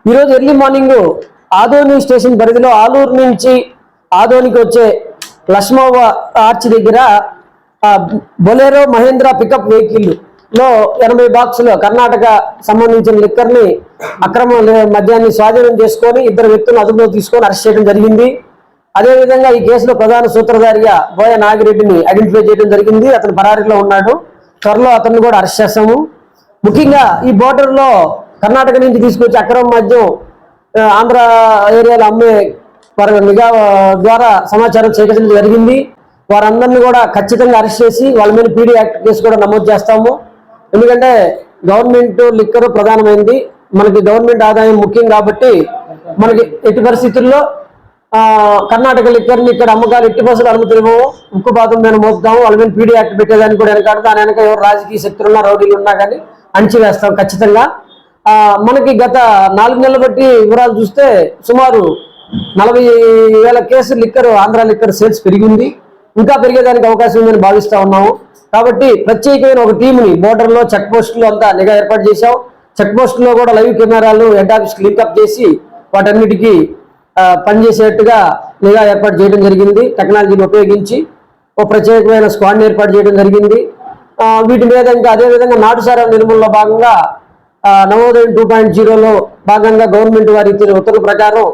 ఈరోజు early morning Adoni station పరిధిలో ఆలూరు నుంచి ఆదోనికి వచ్చే లక్ష్మవ్వ ఆర్చ్ దగ్గర బొలెరో మహేంద్ర పికప్ వెహికల్ లో 80 బాక్సులు కర్ణాటక సంబంధించిన లిక్కర్ ని అక్రమ మద్యాన్ని స్వాధీనం చేసుకొని 2 వ్యక్తులను అదుపులో తీసుకొని అరెస్ట్ చేయడం జరిగింది. అదేవిధంగా ఈ కేసులో ప్రధాన సూత్రధారిగా బోయ నాగిరెడ్డిని ఐడెంటిఫై చేయడం జరిగింది. అతను పరారీలో ఉన్నాడు. త్వరలో అతన్ని కూడా అరెస్ట్ చేస్తాము. ముఖ్యంగా ఈ బోర్డర్ లో కర్ణాటక నుంచి తీసుకొచ్చి అక్రమ మద్యం ఆంధ్ర ఏరియాలో అమ్మే నిఘా ద్వారా సమాచారం సేకరించడం జరిగింది. వారందరినీ కూడా ఖచ్చితంగా అరెస్ట్ చేసి వాళ్ళ మీద పీడీ యాక్ట్ కేసు కూడా నమోదు చేస్తాము. ఎందుకంటే గవర్నమెంట్ లిక్కర్ ప్రధానమైంది, మనకి గవర్నమెంట్ ఆదాయం ముఖ్యం కాబట్టి మనకి ఎట్టి పరిస్థితుల్లో కర్ణాటక లిక్కర్ని ఇక్కడ అమ్మకాలు ఎట్టి బస్సులు అనుమతివ్వము, ఉక్కుపాతం మీద మోపుతాము. వాళ్ళ మీద పీడీ యాక్ట్ పెట్టేదానికి కూడా వెనకాడు. దాని వెనక ఎవరు రాజకీయ శక్తులున్నా రౌడీలు ఉన్నా కానీ అణిచివేస్తాం ఖచ్చితంగా. మనకి గత 4 నెలలు బట్టి వివరాలు చూస్తే సుమారు 40,000 కేసులు లిక్కర్ ఆంధ్ర లిక్కర్ సేల్స్ పెరిగింది. ఇంకా పెరిగేదానికి అవకాశం ఉందని భావిస్తా ఉన్నాము. కాబట్టి ప్రత్యేకమైన ఒక టీంని బోర్డర్లో చెక్ పోస్టులు అంతా నిఘా ఏర్పాటు చేశాం. చెక్ పోస్టులో కూడా లైవ్ కెమెరాలు హెడ్ ఆఫీస్కి లింకప్ చేసి వాటన్నిటికీ పనిచేసేట్టుగా నిఘా ఏర్పాటు చేయడం జరిగింది. టెక్నాలజీని ఉపయోగించి ఒక ప్రత్యేకమైన స్క్వాడ్ని ఏర్పాటు చేయడం జరిగింది. వీటి మీద ఇంకా అదేవిధంగా నాటుసారా నిర్మూలనలో భాగంగా నవోదయం 2.0లో భాగంగా గవర్నమెంట్ వారి ఉత్తర్వుల ప్రకారం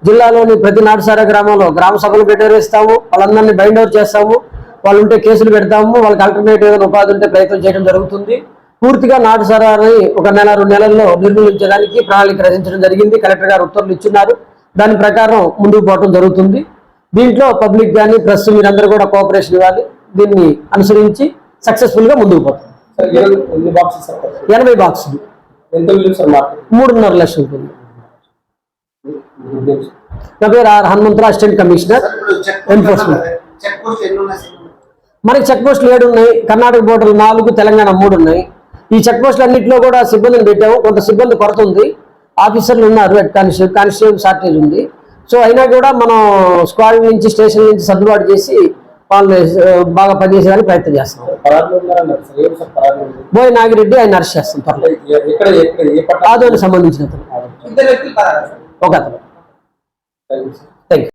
జిల్లాలోని ప్రతి నాటుసారా గ్రామంలో గ్రామ సభలు పెట్టేస్తాము. వాళ్ళందరినీ బైండ్ అవుట్ చేస్తాము. వాళ్ళు ఉంటే కేసులు పెడతాము. వాళ్ళకి ఆల్టర్నేటివ్ ఏదైనా ఉపాధి ఉంటే ప్రయత్నం చేయడం జరుగుతుంది. పూర్తిగా నాటుసారాని 1 నెల 2 నెలల్లో నిర్మూలించడానికి ప్రణాళిక రచించడం జరిగింది. కలెక్టర్ గారు ఉత్తర్వులు ఇచ్చున్నారు. దాని ప్రకారం ముందుకు పోవడం జరుగుతుంది. దీంట్లో పబ్లిక్ కానీ ప్రెస్ మీరందరూ కూడా కోఆపరేషన్ ఇవ్వాలి. దీన్ని అనుసరించి సక్సెస్ఫుల్ గా ముందుకు పోతాం. 80 బాక్సులు 3.5 లక్షలు ఉంటుంది. నా పేరు R Hanumantharao, assistant commissioner enforcement. మనకి చెక్ పోస్టులు 7 ఉన్నాయి. కర్ణాటక బోర్డర్లు 4, తెలంగాణ 3 ఉన్నాయి. ఈ చెక్ పోస్టులు అన్నింటిలో కూడా సిబ్బందిని పెట్టాము. కొంత సిబ్బంది కొరత ఉంది. ఆఫీసర్లు ఉన్నారు, హెడ్ కానిస్టేబుల్ షార్టేజ్ ఉంది. సో అయినా కూడా మనం స్క్వాడ్ నుంచి స్టేషన్ నుంచి సర్దుబాటు చేసి వాళ్ళు బాగా పనిచేసేదానికి ప్రయత్నం చేస్తాం. బోయ నాగిరెడ్డి ఆయన అరెస్ట్ చేస్తాం త్వరలో. ఆదోనికి సంబంధించిన ఒక అతను. Thank you.